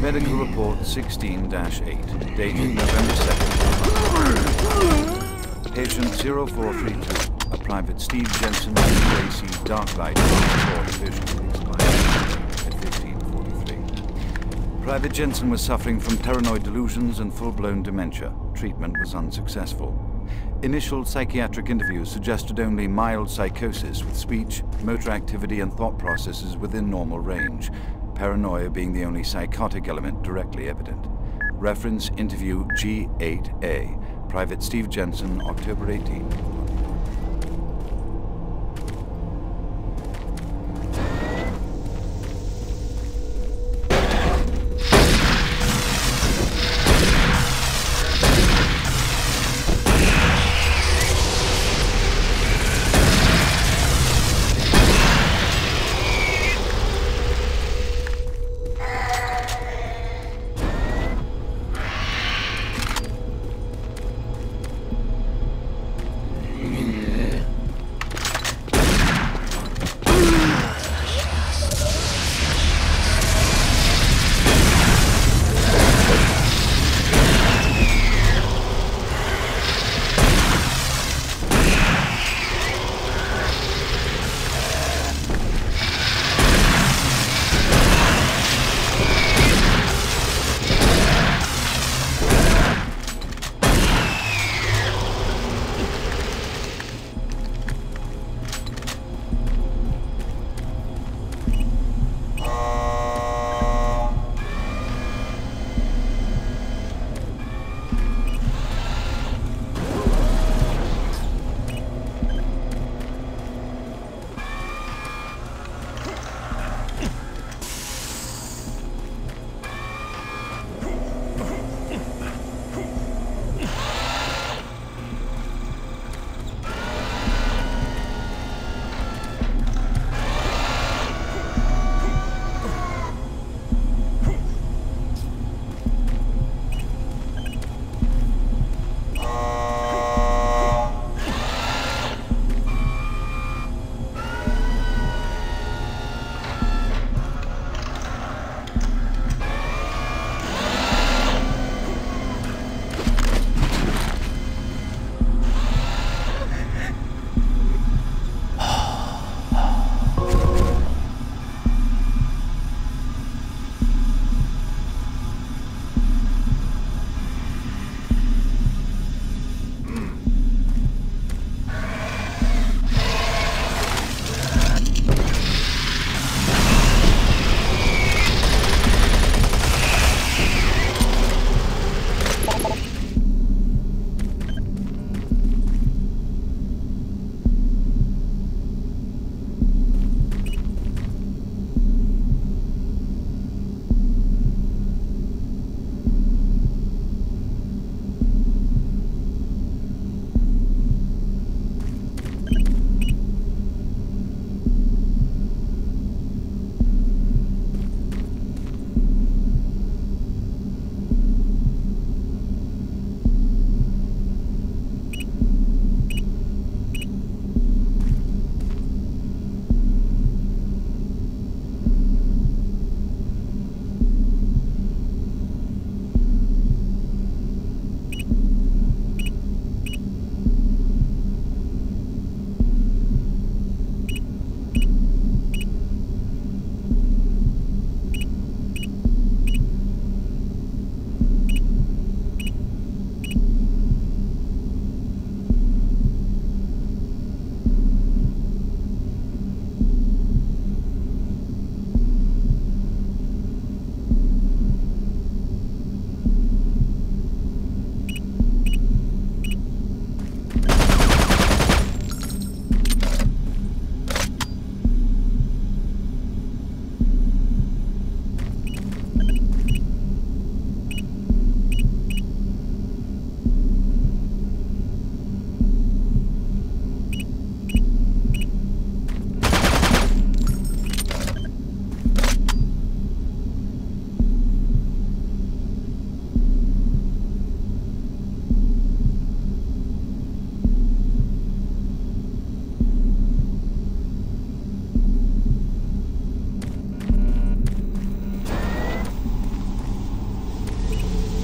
Medical report 16-8, dated November 2nd. Patient 0432, a Private Steve Jensen, UAC Dark Light, vision expired at 15:43. Private Jensen was suffering from paranoid delusions and full-blown dementia. Treatment was unsuccessful. Initial psychiatric interviews suggested only mild psychosis with speech, motor activity, and thought processes within normal range. Paranoia being the only psychotic element directly evident. Reference interview G8A. Private Steve Jensen, October 18.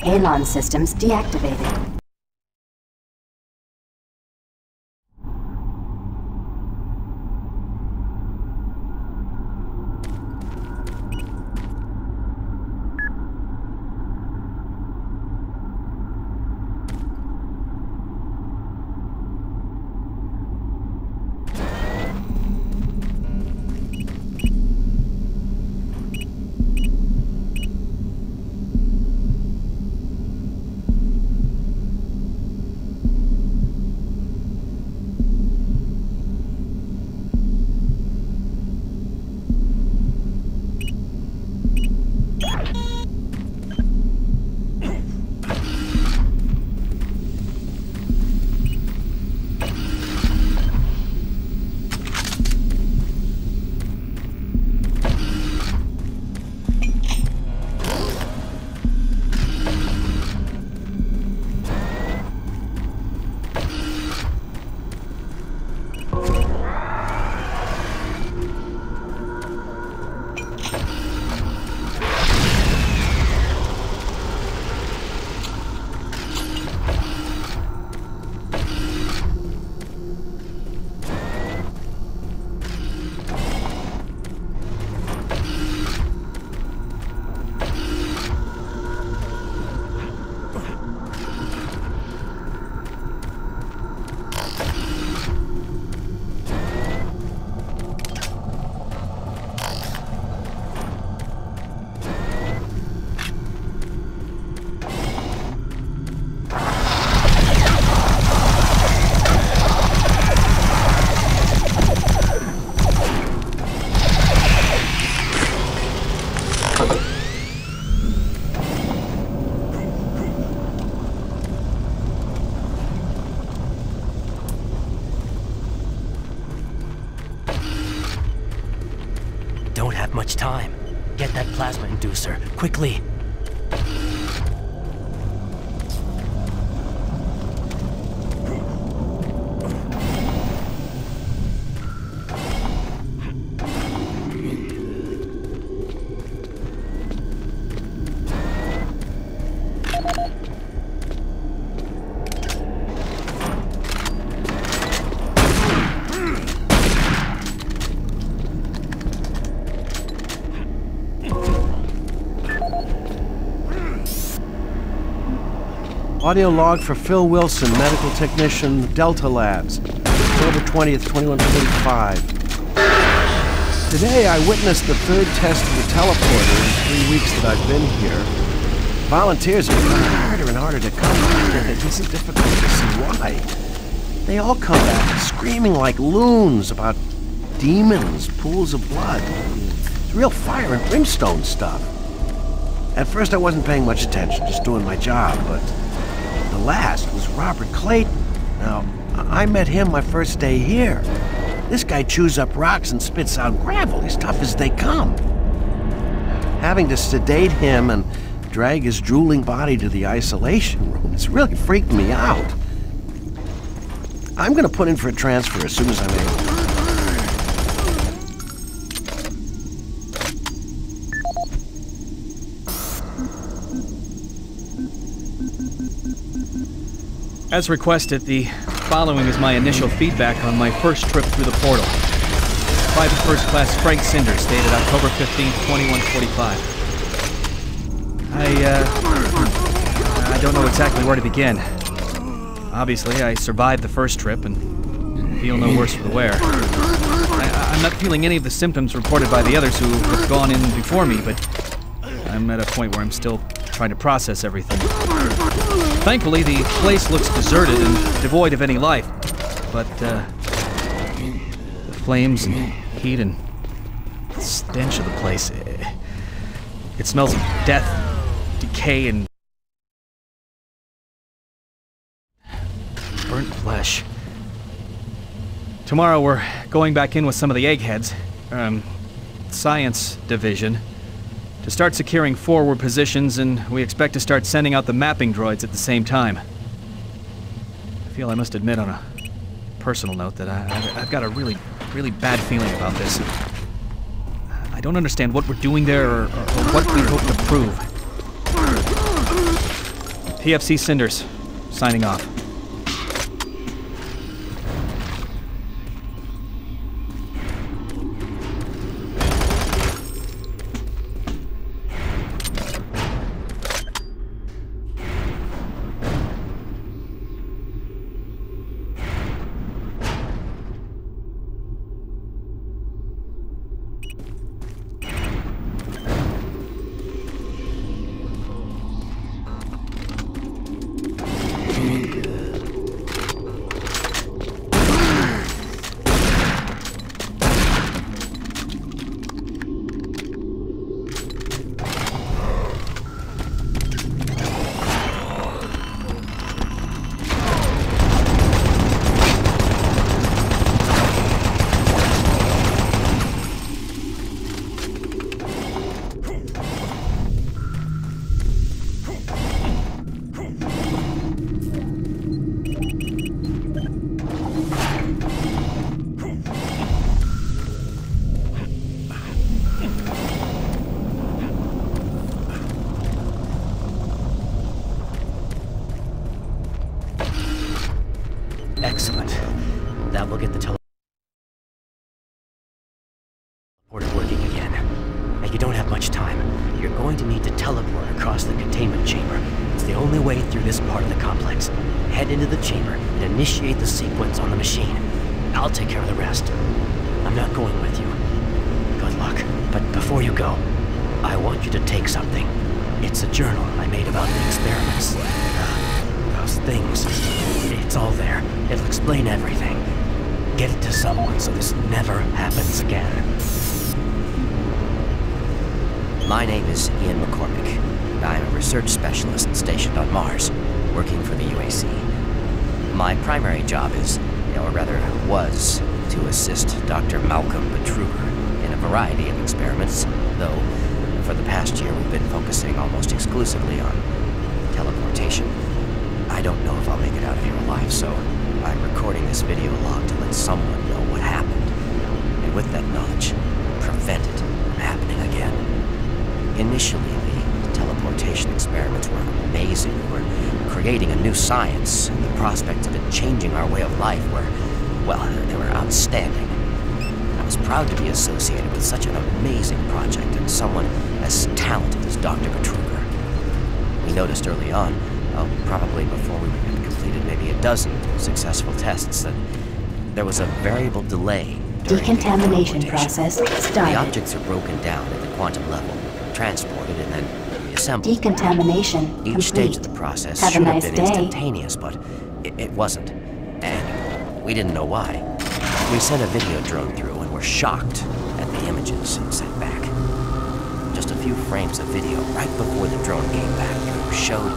Alarm systems deactivated. Don't have much time. Get that plasma inducer, quickly. Audio log for Phil Wilson, medical technician, Delta Labs, October 20th, 2145. Today I witnessed the third test of the teleporter in the 3 weeks that I've been here. Volunteers are becoming harder and harder to come by, and it isn't difficult to see why. They all come back screaming like loons about demons, pools of blood. It's real fire and brimstone stuff. At first I wasn't paying much attention, just doing my job, but the last was Robert Clayton. Now, I met him my first day here. This guy chews up rocks and spits out gravel, as tough as they come. Having to sedate him and drag his drooling body to the isolation room, it's really freaked me out. I'm gonna put in for a transfer as soon as I'm able. As requested, the following is my initial feedback on my first trip through the portal. Private First Class Frank Sinders, dated October 15th, 2145. I don't know exactly where to begin. Obviously, I survived the first trip and feel no worse for the wear. I'm not feeling any of the symptoms reported by the others who have gone in before me, but I'm at a point where I'm still trying to process everything. Thankfully, the place looks deserted and devoid of any life, but the flames and heat and the stench of the place, it smells of death, decay, and burnt flesh. Tomorrow we're going back in with some of the eggheads, science division, to start securing forward positions, and we expect to start sending out the mapping droids at the same time. I feel I must admit on a personal note that I've got a really bad feeling about this. I don't understand what we're doing there or what we hope to prove. PFC Cinders, signing off. Excellent. That will get the teleporter working again. And you don't have much time. You're going to need to teleport across the containment chamber. It's the only way through this part of the complex. Head into the chamber and initiate the sequence on the machine. I'll take care of the rest. I'm not going with you. Good luck. But before you go, I want you to take something. It's a journal I made about the experiments. Those things. It's all there. It'll explain everything. Get it to someone so this never happens again. My name is Ian McCormick. I'm a research specialist stationed on Mars, working for the UAC. My primary job is, or rather was, to assist Dr. Malcolm Betruger in a variety of experiments, though for the past year we've been focusing almost exclusively on teleportation. I don't know if I'll make it out of here alive, so I'm recording this video log to let someone know what happened. And with that knowledge, prevent it from happening again. Initially, the teleportation experiments were amazing. We were creating a new science, and the prospects of it changing our way of life were, well, they were outstanding. I was proud to be associated with such an amazing project and someone as talented as Dr. Betruger. We noticed early on, probably before we had completed maybe a dozen successful tests, that there was a variable delay during Decontamination the process The started. objects are broken down at the quantum level, transported, and then reassembled. Decontamination Each complete. stage of the process Have a should nice have been day. instantaneous, but it wasn't. And we didn't know why. We sent a video drone through and were shocked at the images it sent back. Just a few frames of video right before the drone came back through showed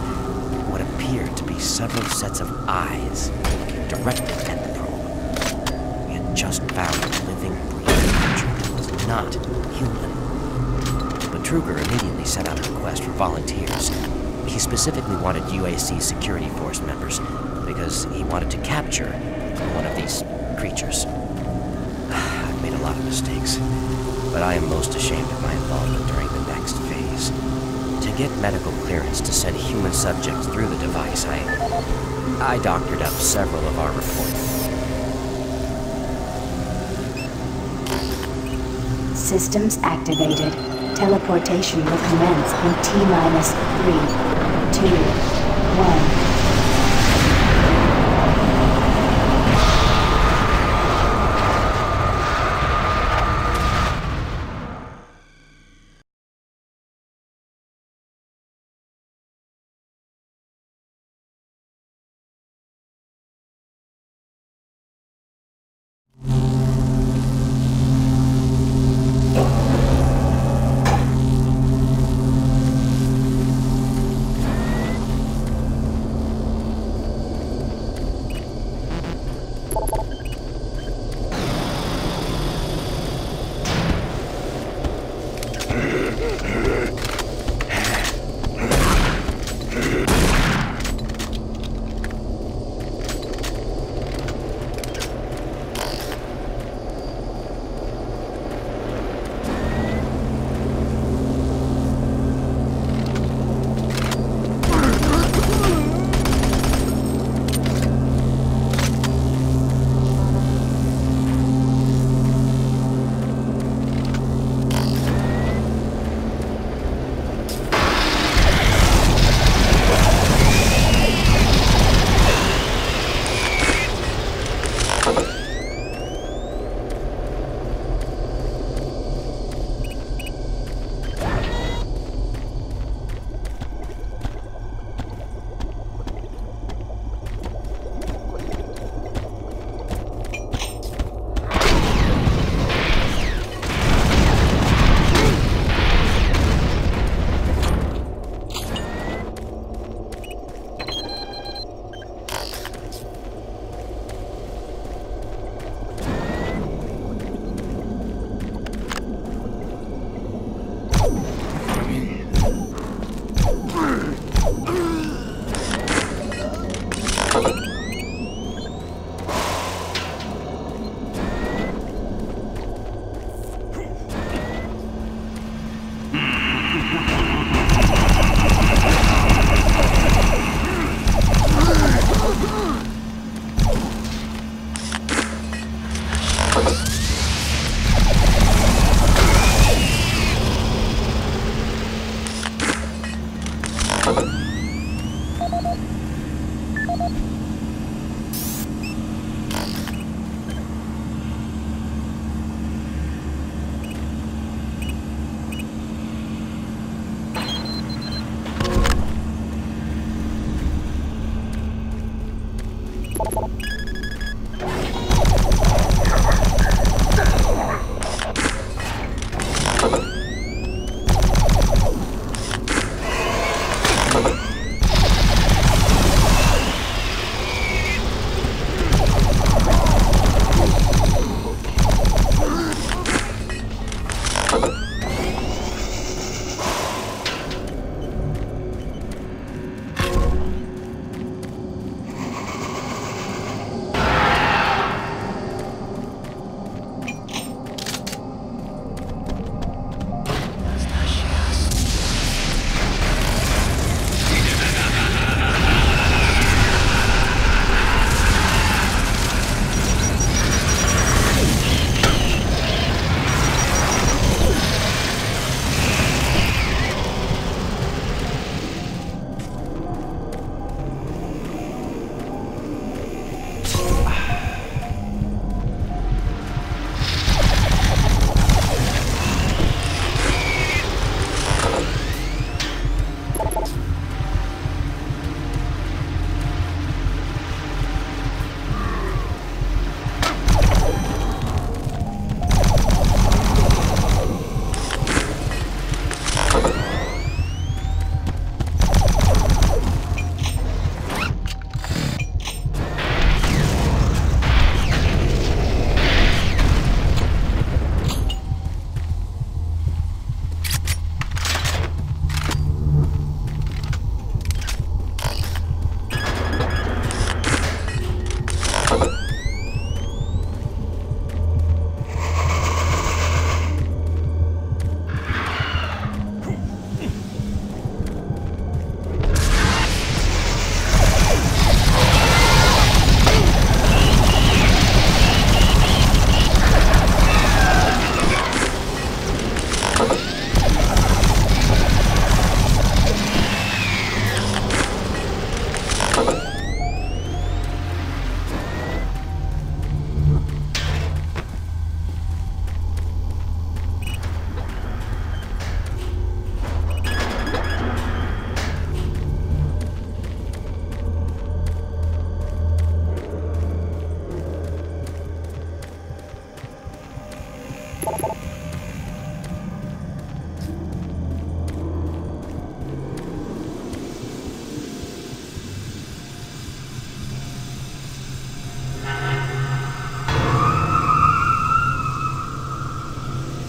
what appeared to be several sets of eyes looking directly at the probe. We had just found a living, breathing creature that was not human. Betruger immediately sent out a request for volunteers. He specifically wanted UAC security force members because he wanted to capture one of these creatures. I've made a lot of mistakes, but I am most ashamed of my involvement during the next phase. To get medical clearance to send human subjects through the device, I doctored up several of our reports. Systems activated. Teleportation will commence in T-minus 3, 2, 1.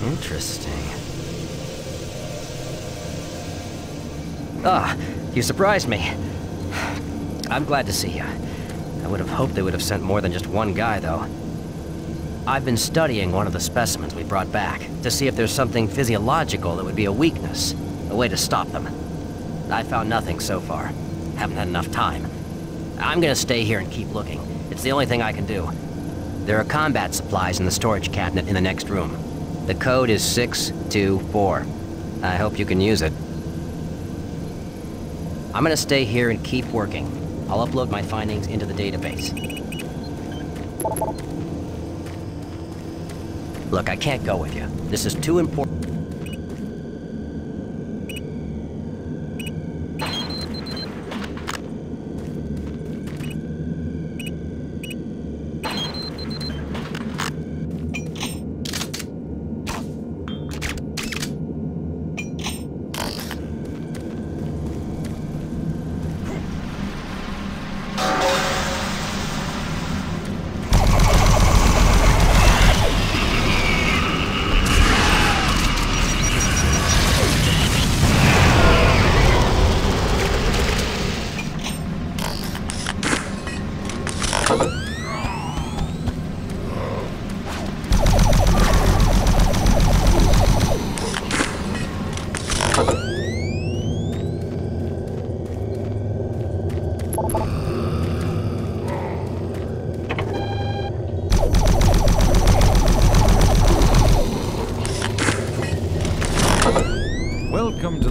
Interesting. Ah, you surprised me. I'm glad to see you. I would have hoped they would have sent more than just one guy, though. I've been studying one of the specimens we brought back to see if there's something physiological that would be a weakness, a way to stop them. I found nothing so far. Haven't had enough time. I'm gonna stay here and keep looking. It's the only thing I can do. There are combat supplies in the storage cabinet in the next room. The code is 624. I hope you can use it. I'm gonna stay here and keep working. I'll upload my findings into the database. Look, I can't go with you. This is too important.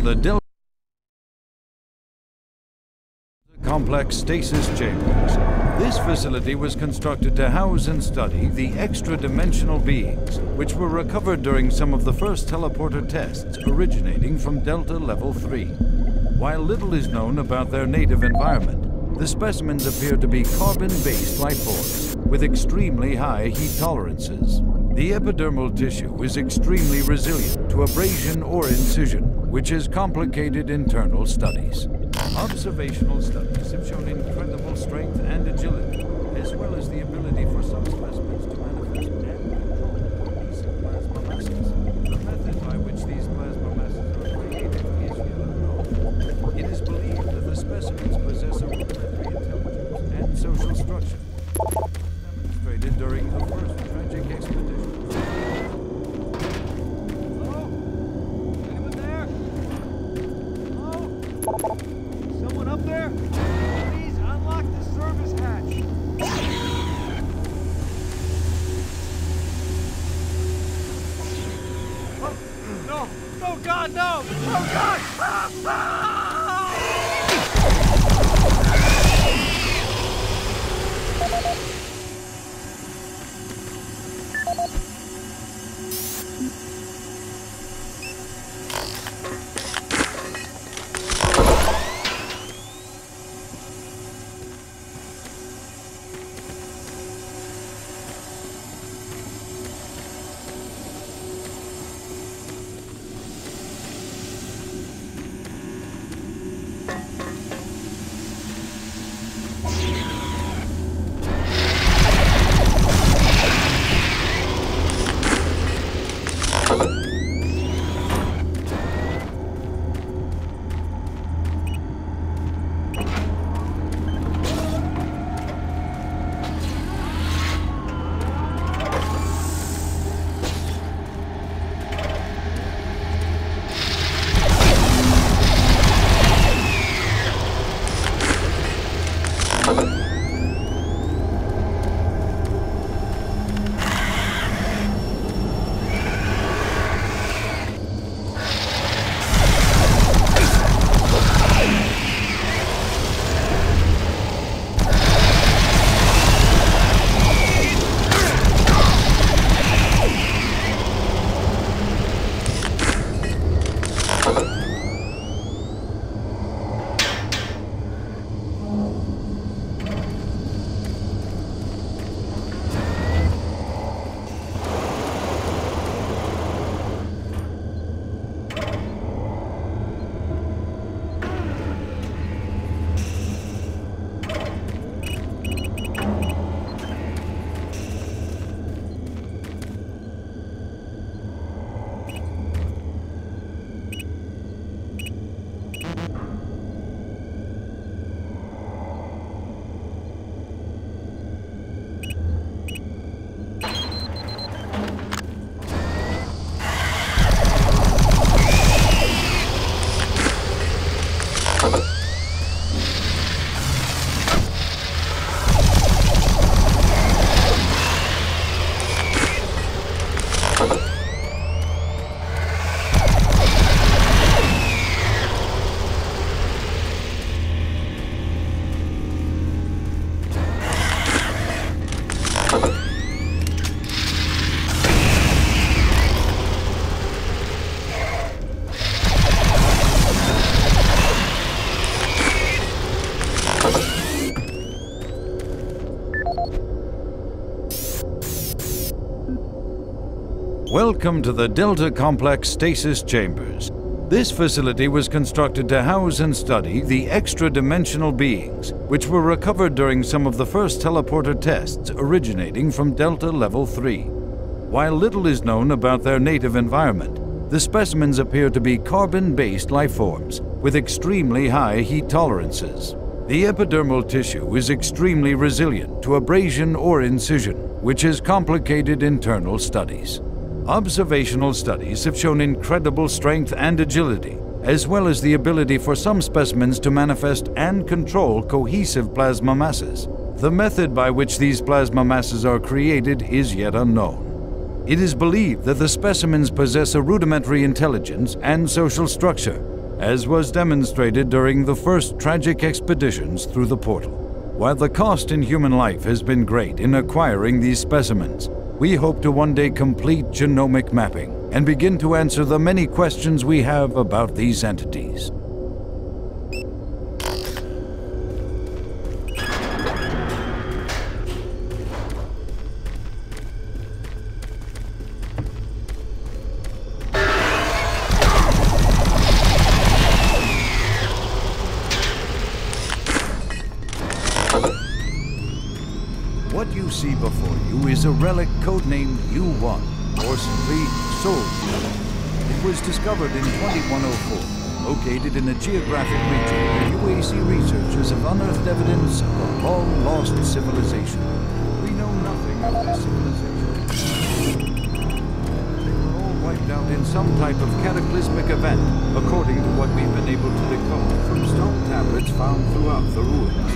the Delta Complex Stasis Chambers. This facility was constructed to house and study the extra-dimensional beings, which were recovered during some of the first teleporter tests originating from Delta Level 3. While little is known about their native environment, the specimens appear to be carbon-based life forms with extremely high heat tolerances. The epidermal tissue is extremely resilient to abrasion or incision, which has complicated internal studies. Observational studies have shown incredible strength and agility, as well as the ability for some specimens to manifest and control cohesive plasma masses. The method by which these plasma masses are created is yet unknown. It is believed that the specimens possess a rudimentary intelligence and social structure, demonstrated during the first tragic expedition. Up there? Please unlock the service hatch. Oh, no! Oh God, no! Oh God! Ah, ah! Welcome to the Delta Complex Stasis Chambers. This facility was constructed to house and study the extra-dimensional beings, which were recovered during some of the first teleporter tests originating from Delta Level 3. While little is known about their native environment, the specimens appear to be carbon-based life forms with extremely high heat tolerances. The epidermal tissue is extremely resilient to abrasion or incision, which has complicated internal studies. Observational studies have shown incredible strength and agility, as well as the ability for some specimens to manifest and control cohesive plasma masses. The method by which these plasma masses are created is yet unknown. It is believed that the specimens possess a rudimentary intelligence and social structure, as was demonstrated during the first tragic expeditions through the portal. While the cost in human life has been great in acquiring these specimens, we hope to one day complete genomic mapping and begin to answer the many questions we have about these entities. What you see before you is a relic codenamed U1, or simply Soul. It was discovered in 2104, located in a geographic region where UAC researchers have unearthed evidence of a long-lost civilization. We know nothing of this civilization. They were all wiped out in some type of cataclysmic event, according to what we've been able to decode from stone tablets found throughout the ruins.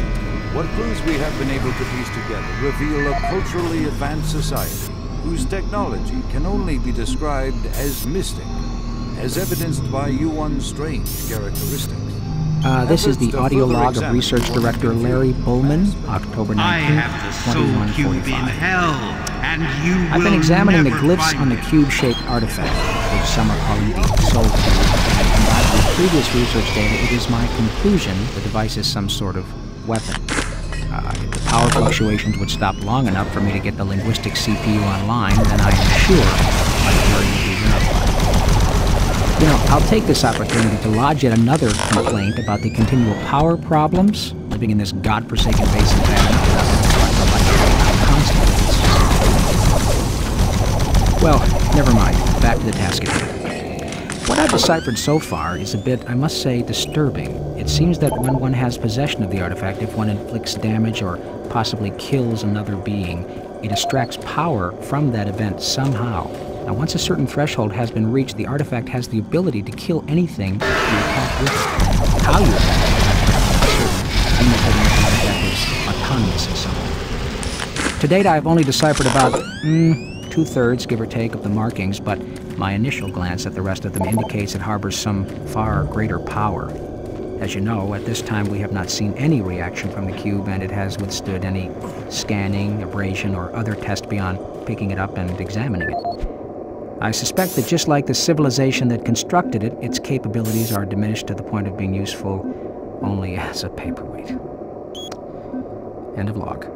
What clues we have been able to piece together reveal a culturally advanced society whose technology can only be described as mystic, as evidenced by U1's strange characteristics. This is the audio log of Research Director Larry Bullman, October 19th, 2145. I've been examining the glyphs on the cube-shaped artifact, which some are calling the Soul Cube, and combined with previous research data, it is my conclusion the device is some sort of weapon. If the power fluctuations would stop long enough for me to get the linguistic CPU online, then I am sure my theory would be verified. You know, I'll take this opportunity to lodge yet another complaint about the continual power problems living in this godforsaken basin without constantly. Well, never mind. Back to the task at hand. What I've deciphered so far is a bit, I must say, disturbing. It seems that when one has possession of the artifact, if one inflicts damage or possibly kills another being, it extracts power from that event somehow. Now, once a certain threshold has been reached, the artifact has the ability to kill anything you attack with. How you attack it, indicating that the artifact is autonomous in some way. To date, I've only deciphered about, 2/3, give or take, of the markings, but my initial glance at the rest of them indicates it harbors some far greater power. As you know, at this time we have not seen any reaction from the cube, and it has withstood any scanning, abrasion, or other test beyond picking it up and examining it. I suspect that just like the civilization that constructed it, its capabilities are diminished to the point of being useful only as a paperweight. End of log.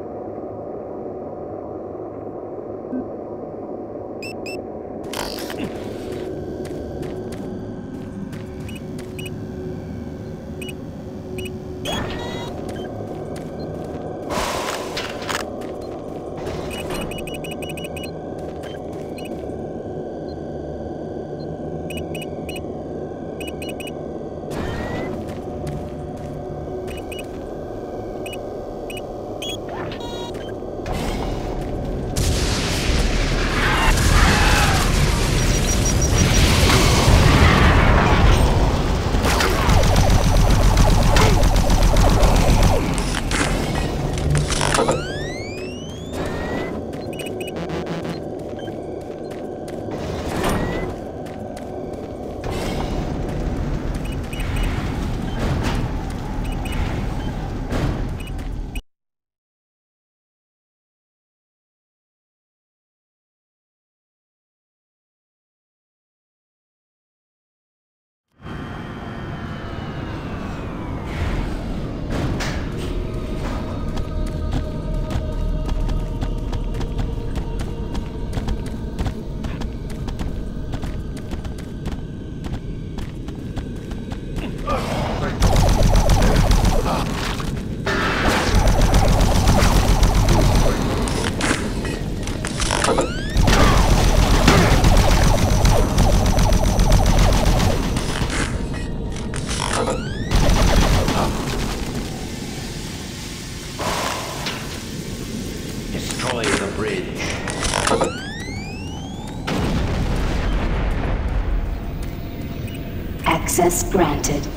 Access granted.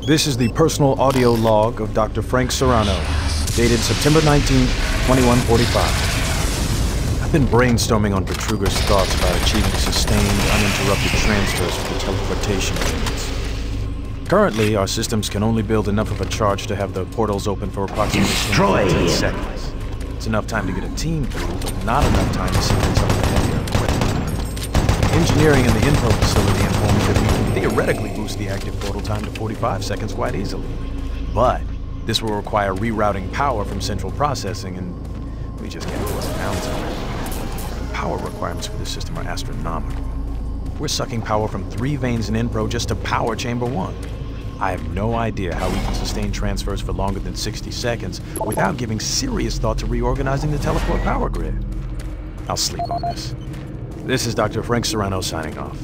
This is the personal audio log of Dr. Frank Serrano, dated September 19, 2145. I've been brainstorming on Betruger's thoughts about achieving sustained, uninterrupted transfers for the teleportation units. Currently, our systems can only build enough of a charge to have the portals open for approximately 10 seconds. It's enough time to get a team through, but not enough time to send in some of the heavier equipment. Engineering in the info facility informed me that we can theoretically boost the active portal time to 45 seconds quite easily. But this will require rerouting power from central processing, and we just can't put pounds on it. Power requirements for this system are astronomical. We're sucking power from 3 veins in Inpro just to power Chamber 1. I have no idea how we can sustain transfers for longer than 60 seconds without giving serious thought to reorganizing the teleport power grid. I'll sleep on this. This is Dr. Frank Serrano signing off.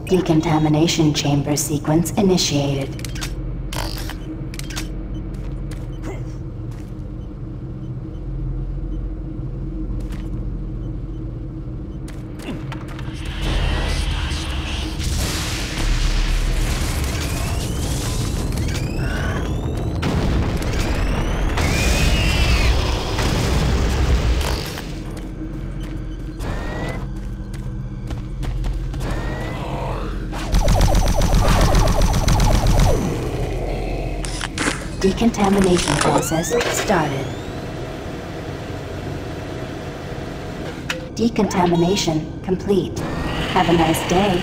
Decontamination chamber sequence initiated. Decontamination process started. Decontamination complete. Have a nice day.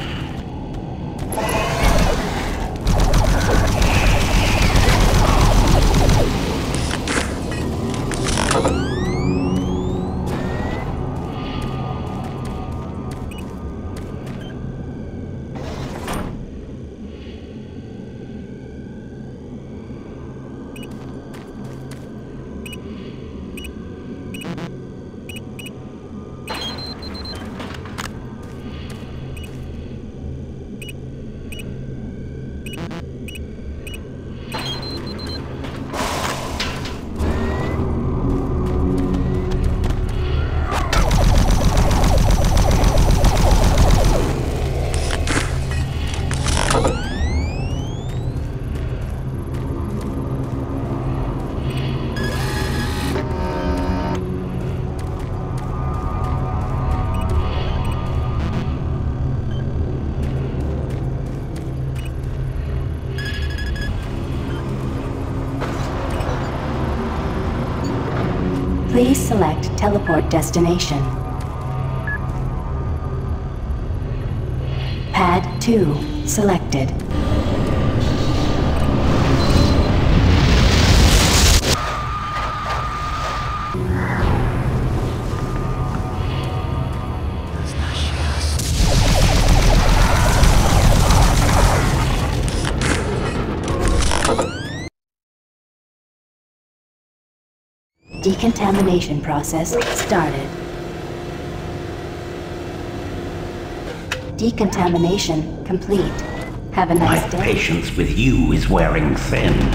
Please select teleport destination. Pad 2 selected. Decontamination process started. Decontamination complete. Have a nice day. My patience with you is wearing thin.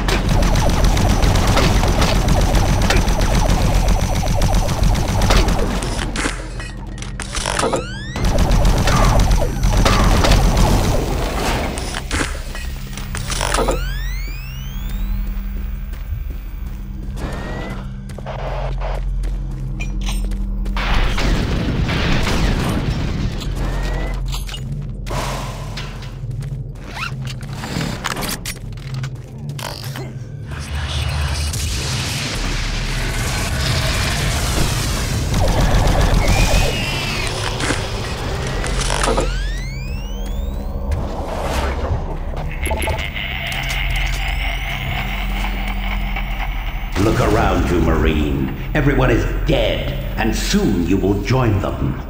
Look around you, Marine. Everyone is dead, and soon you will join them.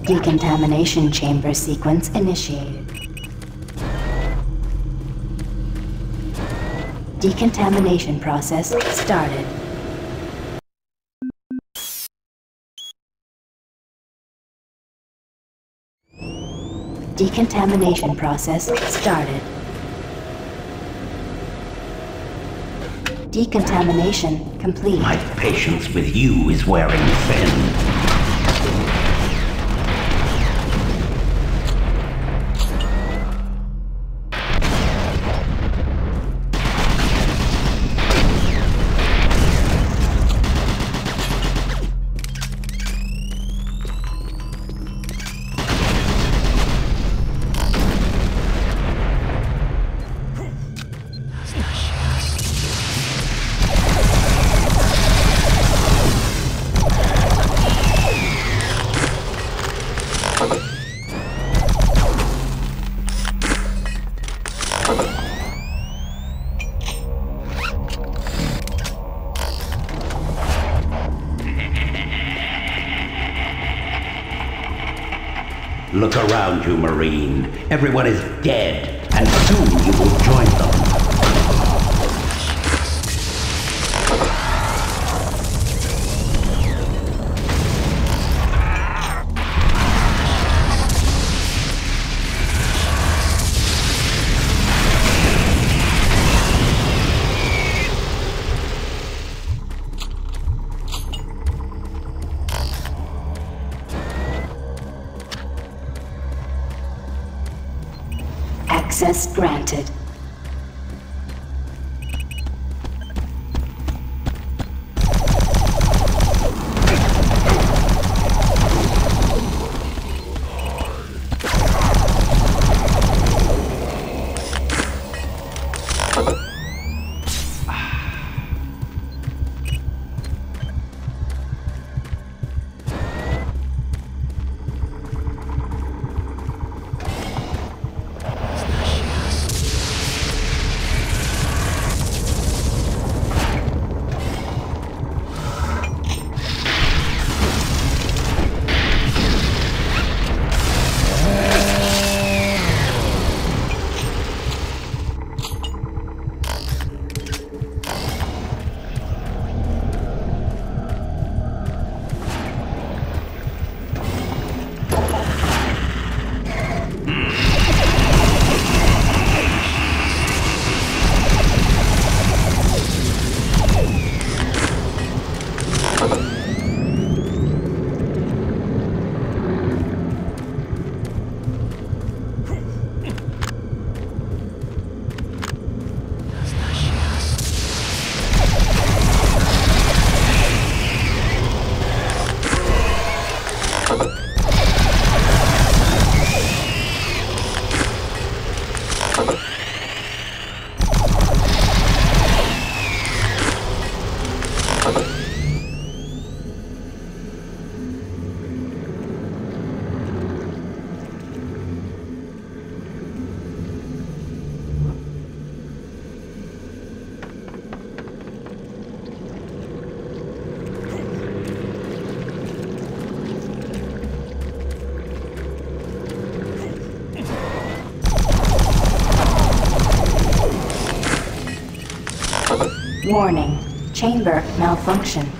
Decontamination chamber sequence initiated. Decontamination process started. Decontamination process started. Decontamination complete. My patience with you is wearing thin. Look around you, Marine. Everyone is dead, and soon you will join them. Access granted. Warning. Chamber malfunction.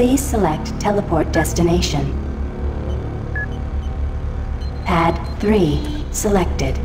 Please select teleport destination. Pad 3 selected.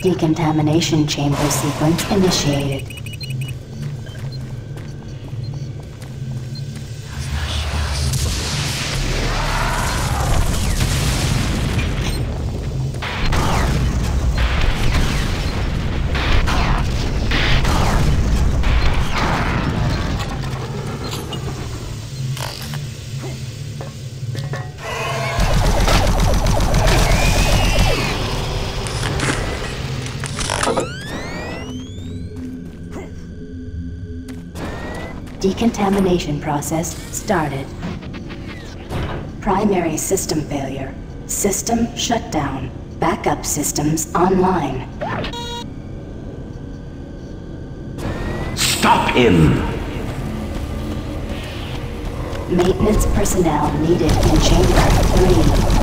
Decontamination chamber sequence initiated. Decontamination process started. Primary system failure. System shutdown. Backup systems online. Stop him! Maintenance personnel needed in Chamber 3.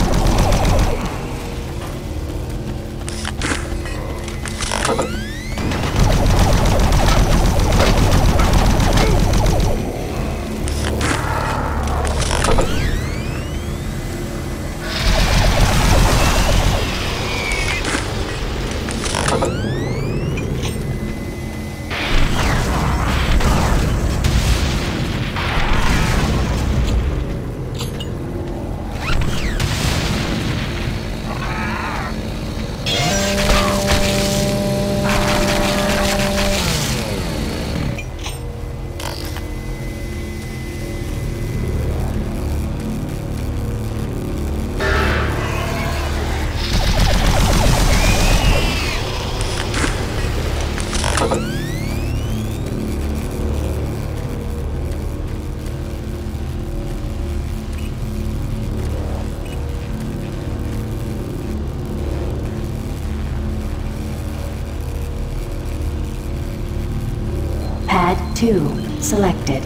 Pad 2 selected.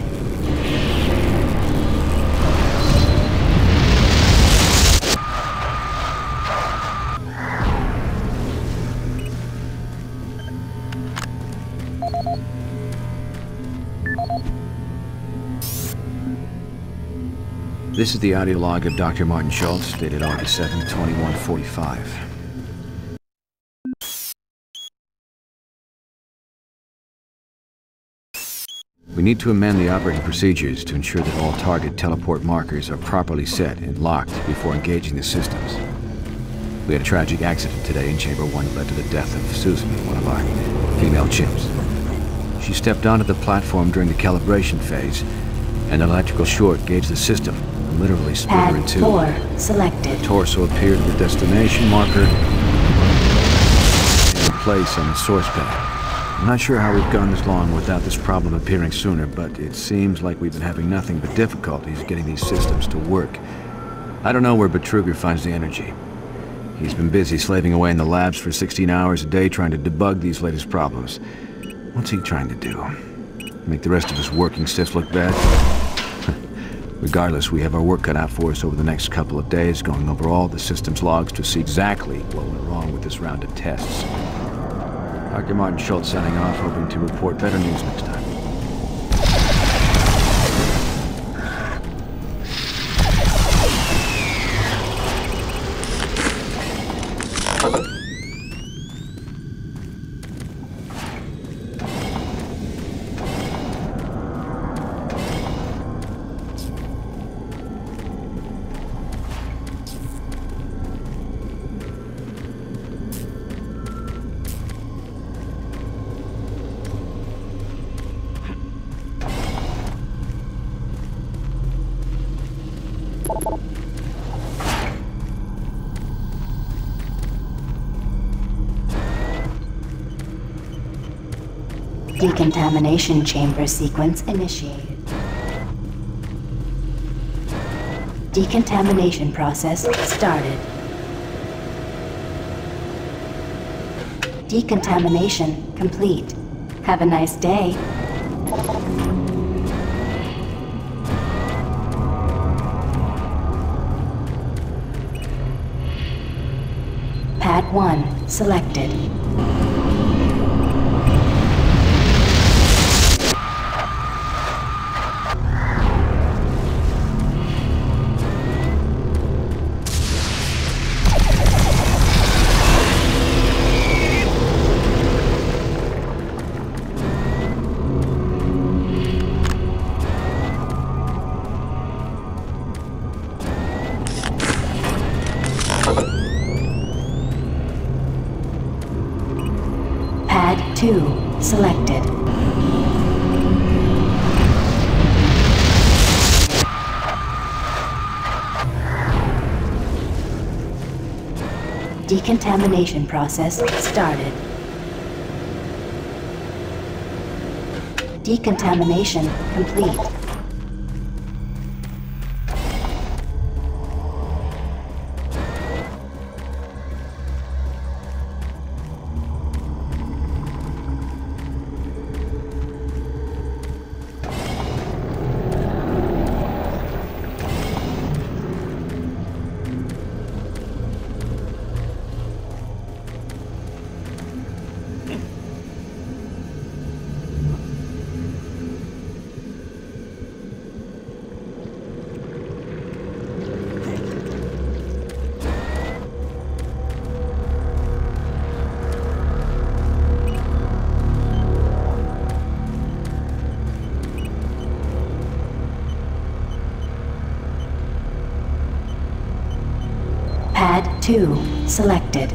This is the audio log of Dr. Martin Schultz, dated August 7, 2145. We need to amend the operating procedures to ensure that all target teleport markers are properly set and locked before engaging the systems. We had a tragic accident today in Chamber 1 that led to the death of Susan, one of our female chimps. She stepped onto the platform during the calibration phase An electrical short gauged the system. Literally split her in Pad two. 4 selected. The torso appeared at the destination marker in place on the source pad. I'm not sure how we've gone this long without this problem appearing sooner, but it seems like we've been having nothing but difficulties getting these systems to work. I don't know where Betruger finds the energy. He's been busy slaving away in the labs for 16 hours a day trying to debug these latest problems. What's he trying to do? Make the rest of his working stiffs look bad? Regardless, we have our work cut out for us over the next couple of days, going over all the system's logs to see exactly what went wrong with this round of tests. Dr. Martin Schultz signing off, hoping to report better news next time. Decontamination chamber sequence initiated. Decontamination process started. Decontamination complete. Have a nice day. Pad 1 selected. Pad 2 selected. Decontamination process started. Decontamination complete. Pad 2 selected.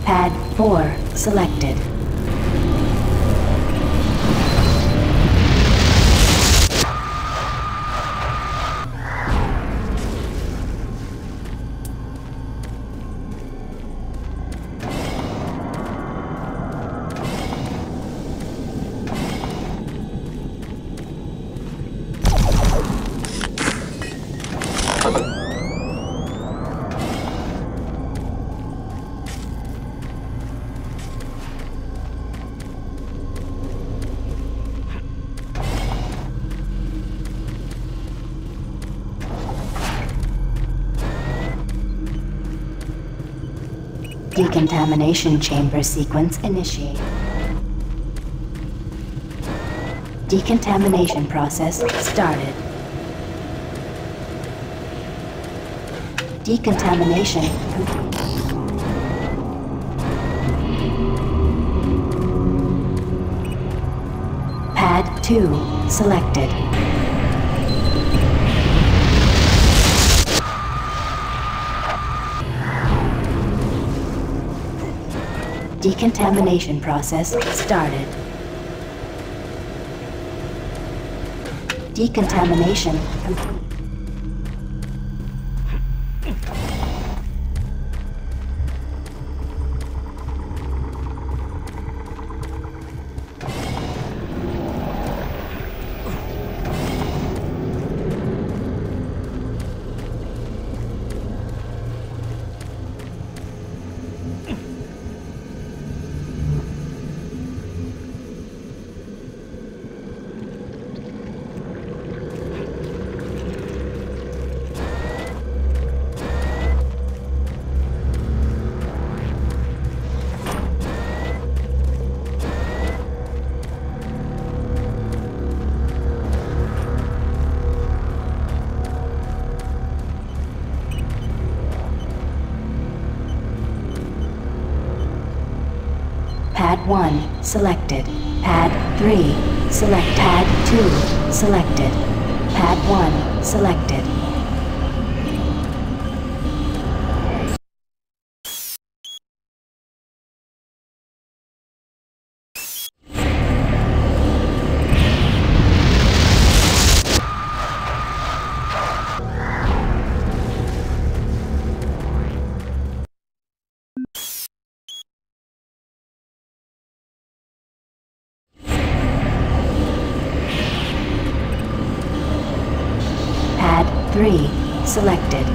Pad 4 selected. Decontamination chamber sequence initiated. Decontamination process started. Decontamination complete. Pad 2 selected. Decontamination process started. Decontamination complete. Pad 1 selected. Pad 3 select. Pad 2 selected. Pad 1 selected. Pad 3 selected.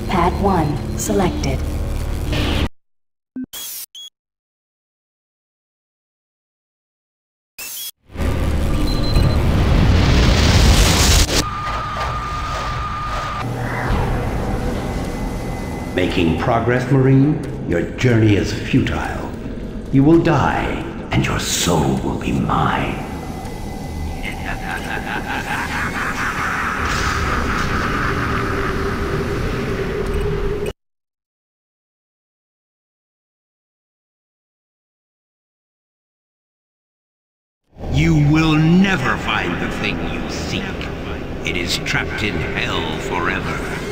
Pad 1 selected. Making progress, Marine? Your journey is futile. You will die, and your soul will be mine. You will never find the thing you seek. It is trapped in hell forever.